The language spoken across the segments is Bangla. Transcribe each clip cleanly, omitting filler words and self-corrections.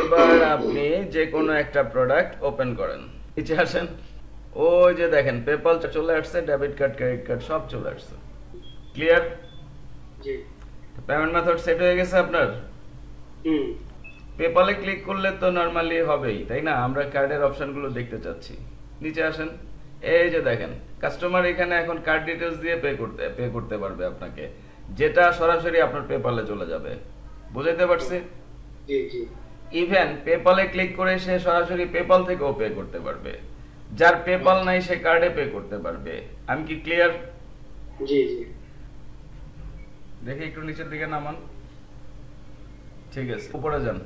এবার আপনি যে কোনো একটা প্রোডাক্ট ওপেন করেন, নিচে আসেন, ওই যে দেখেন পেপাল চলে আসছে, ডেবিট কার্ড, ক্রেডিট কার্ড সব চলে আসছে। ক্লিয়ার? জি। পেমেন্ট মেথড সেট হয়ে গেছে আপনার। পেপালে ক্লিক করলে তো নরমালি হবেই, তাই না? আমরা কার্ডের অপশনগুলো দেখতে চাচ্ছি। নিচে আসেন, এই যে দেখেন কাস্টমার এখানে এখন কার্ড ডিটেইলস দিয়ে পে করতে পারবে আপনাকে, যেটা সরাসরি আপনার পেপালে চলে যাবে। বুঝাইতে পারছি? জি জি। ইভেন পেপালে ক্লিক করে সে সরাসরি পেপাল থেকেও পে করতে পারবে। যার পেপাল নাই সে কার্ডে পে করতে পারবে। আমি কি ক্লিয়ার? জি জি। দেখি একটু নিচের দিকে নামান। ঠিক আছে, উপরে যান,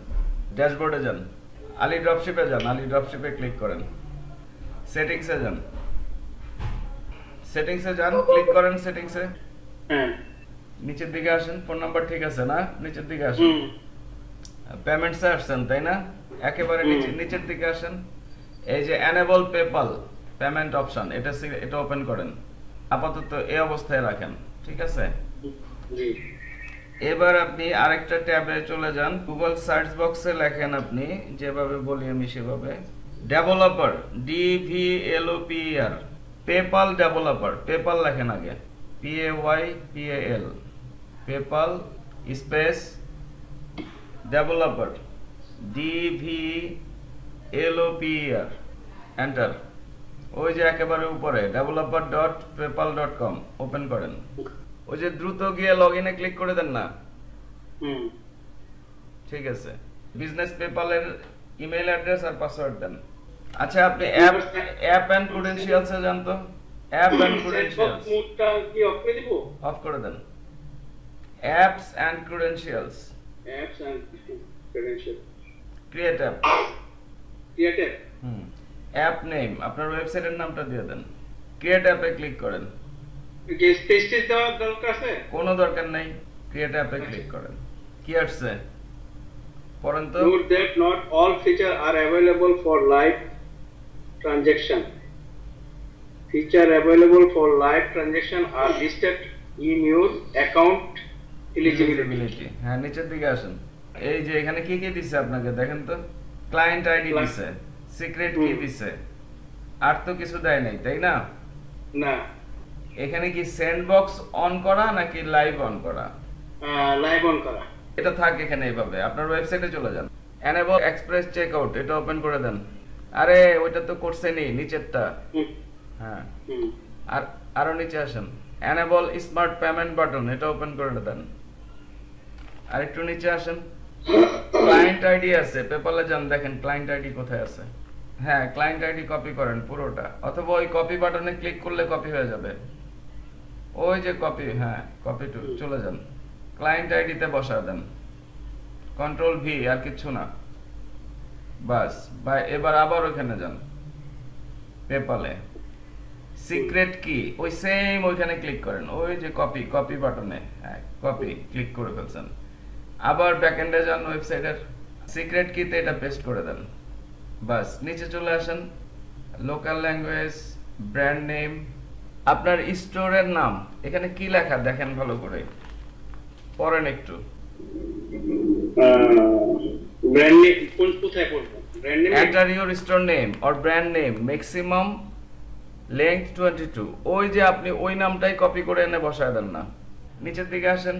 ড্যাশবোর্ডে যান, আলি ড্রপশিপে যান, আলি ড্রপশিপে ক্লিক করেন, সেটিংসে যান, সেটিংসে যান, ক্লিক করেন সেটিংসে। হ্যাঁ। নিচের দিকে আসেন, ফোন নাম্বার ঠিক আছে না? নিচের দিকে আসেন, পেমেন্টসে আসছেন তাই না? একেবারে নিচের দিকে আসেন, এই যে এনেবল পেপাল পেমেন্ট অপশন, এটা ওপেন করেন। আপাতত এই অবস্থায় রাখেন, ঠিক আছে? জি। এবার আপনি আরেকটা ট্যাবে চলে যান, গুগল সার্চ বক্সে লেখেন আপনি যেভাবে বলি আমি সেভাবে, developer, DEVELOPER, PayPal developer, PayPal লেখেন আগে, PAYPAL, PayPal space developer, DEVELOPER, enter. ওই যে একেবারে উপরে developer.paypal.com ওপেন করেন। ওই যে দ্রুত গিয়ে লগইনে ক্লিক করে দেন না? ঠিক আছে, বিজনেস পেপালের ইমেল অ্যাড্রেস আর পাসওয়ার্ড দেন। আচ্ছা, আপনি অ্যাপ এন্ড ক্রেডেনশিয়ালস এ যান তো। অ্যাপ এন্ড ক্রেডেনশিয়ালস মোডটা কি অফ করে দিব? অফ করে দেন। Apps and credentials, apps and credential, create app, create app. App name আপনার ওয়েবসাইটের নামটা দিয়ে দেন, ক্রিয়েট অ্যাপে ক্লিক করেন। কি স্পেস দেওয়ার দরকার আছে? কোনো দরকার নাই, ক্রিয়েট অ্যাপে ক্লিক করেন। কি আসছে পড়েন তো। Note that not all features are available for live transaction. Features available for live transaction are listed in your account eligibility. হ্যাঁ, নিচের দিকে আসেন, এই যে এখানে কি কি দিছে আপনাকে দেখেন তো। ক্লায়েন্ট আইডি দিছে, সিক্রেট কি দিছে, আর তো কিছু দেয় নাই তাই না? না। এখানে কি স্যান্ডবক্স অন করা নাকি লাইভ অন করা? লাইভ অন করা। এটা থাক এখানে এইভাবে, আপনার ওয়েবসাইটে চলে যান, এনেবল এক্সপ্রেস চেকআউট, এটা ওপেন করে দেন। আরে ওইটা তো করছেনই নিচেরটা। হ্যাঁ, আর আরো নিচে আসেন, এনেবল স্মার্ট পেমেন্ট বাটন, এটা ওপেন করে দেন। আর একটু নিচে আসেন, ক্লায়েন্ট আইডি আছে, পেপালে যান, দেখেন ক্লায়েন্ট আইডি কোথায় আছে। হ্যাঁ, ক্লায়েন্ট আইডি কপি করেন পুরোটা, অথবা ওই কপি বাটনে ক্লিক করলে কপি হয়ে যাবে। ওই যে কপি, হ্যাঁ কপি টু চলে যান, ক্লায়েন্ট আইডিতে বসা দেন, কন্ট্রোল ভি, আর কিছু না, বাস। বা এবার আবার ওখানে যান, পেপালে সিক্রেট কি, ওই সেম ওইখানে ক্লিক করেন, ওই যে কপি বাটনে, হ্যাঁ কপি ক্লিক করে ফেলছেন। আবার ব্যাকএন্ডে যান, ওয়েবসাইটের সিক্রেট কিতে এটা পেস্ট করে দেন, বাস। নিচে চলে আসেন, লোকাল ল্যাঙ্গুয়েজ, ব্র্যান্ড নেম, আপনার স্টোরের নাম এখানে কি লেখা দেখেন ভালো করে, পড়েন একটু। ব্র্যান্ড নেম কোথায় পড়বো? Brand name, enter your store name or brand name, maximum length 22। ওই যে আপনি ওই নামটাই কপি করে এনে বসায় দেন না। নিচের দিকে আসেন,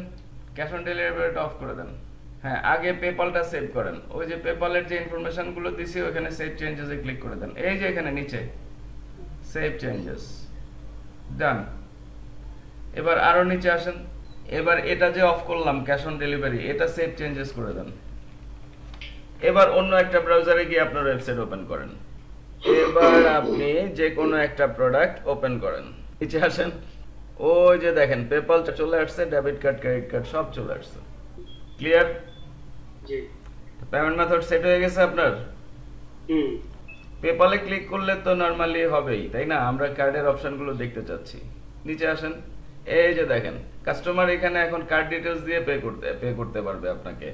ক্যাশ অন ডেলিভারিটা অফ করে দেন। হ্যাঁ, আগে পেপালটা সেভ করেন, ওই যে পেপালের যে ইনফরমেশন গুলো দিছি ওখানে সেভ চেঞ্জেস এ ক্লিক করে দেন, এই যে এখানে নিচে সেভ চেঞ্জেস, ডান। এবার আরো নিচে আসেন, এবার এটা যে অফ করলাম ক্যাশ অন ডেলিভারি, এটা সেভ চেঞ্জেস করে দেন। এবার অন্য একটা ব্রাউজারে গিয়ে আপনার ওয়েবসাইট ওপেন করেন। এবার আপনি যে কোনো একটা প্রোডাক্ট ওপেন করেন, নিচে আসেন, ওই যে দেখেন পেপাল চলে আসছে, ডেবিট কার্ড, ক্রেডিট কার্ড সব চলে আসছে। ক্লিয়ার? জি। পেমেন্ট মেথড সেট হয়ে গেছে আপনার। পেপালে ক্লিক করলে তো নরমালি হবেই, তাই না? আমরা কার্ডের অপশনগুলো দেখতে চাচ্ছি। নিচে আসেন, এই যে দেখেন কাস্টমার এখানে এখন কার্ড ডিটেইলস দিয়ে পে করতে পারবে আপনাকে,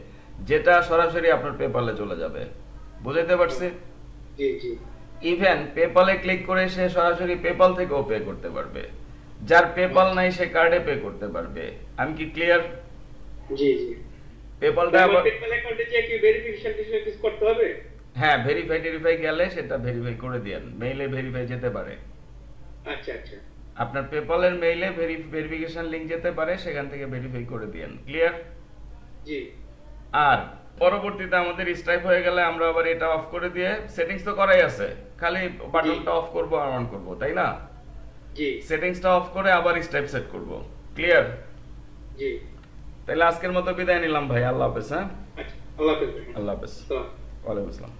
যেটা সরাসরি আপনার পেপালে চলে যাবে। বুঝাইতে পারছি? জি জি। ইভেন পেপালে ক্লিক করে সে সরাসরি পেপাল থেকেও পে করতে পারবে। যার পেপাল নাই সে কার্ডে পে করতে পারবে। আমি কি ক্লিয়ার? জি জি। পেপালটা আমার পেপ্যাল অ্যাকাউন্টে যে কি ভেরিফিকেশন কিছু করতে হবে? হ্যাঁ, ভেরিফাই গেলে সেটা ভেরিফাই করে দেন, মেইলে ভেরিফাই যেতে পারে। আচ্ছা আচ্ছা আপনার পেপালের মেইলে ভেরিফিকেশন লিংক যেতে পারে, সেখান থেকে ভেরিফাই করে দেন। ক্লিয়ার? জি আর পরবর্তীতে আমাদের স্ট্রাইপ হয়ে গেলে আমরা আবার এটা অফ করে দিয়ে, সেটিংস তো করাই আছে, খালি বাটনটা অফ করব আর অন করব, তাই না? জি সেটিংসটা অফ করে আবার স্ট্রাইপ সেট করব। ক্লিয়ার? জি তাহলে আজকের মতো বিদায় নিলাম ভাই, আল্লাহ হাফেজ। হ্যাঁ, আচ্ছা, আল্লাহ হাফেজ ভাই। আল্লাহ হাফেজ। আসসালাম। ওয়ালাইকুম আসসালাম।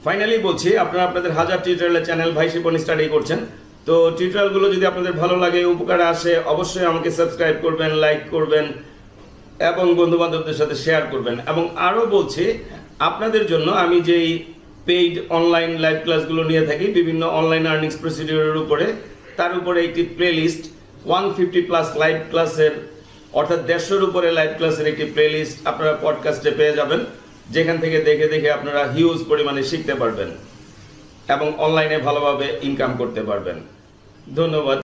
ফাইনালি বলছি, আপনারা আপনাদের হাজার টিউটোরিয়ালের চ্যানেল ভাই শিপন স্টাডি করছেন, তো টিউটোরিয়ালগুলো যদি আপনাদের ভালো লাগে, উপকারে আসে, অবশ্যই আমাকে সাবস্ক্রাইব করবেন, লাইক করবেন এবং বন্ধু বান্ধবদের সাথে শেয়ার করবেন। এবং আরও বলছি, আপনাদের জন্য আমি যেই পেইড অনলাইন লাইভ ক্লাসগুলো নিয়ে থাকি বিভিন্ন অনলাইন আর্নিংস প্রসিডিউরের উপরে, তার উপরে একটি প্লেলিস্ট 150+ লাইভ ক্লাসের, অর্থাৎ 150-এর উপরে লাইভ ক্লাসের একটি প্লেলিস্ট আপনারা পডকাস্টে পেয়ে যাবেন, যেখান থেকে দেখে দেখে আপনারা হিউজ পরিমাণে শিখতে পারবেন এবং অনলাইনে ভালোভাবে ইনকাম করতে পারবেন। ধন্যবাদ।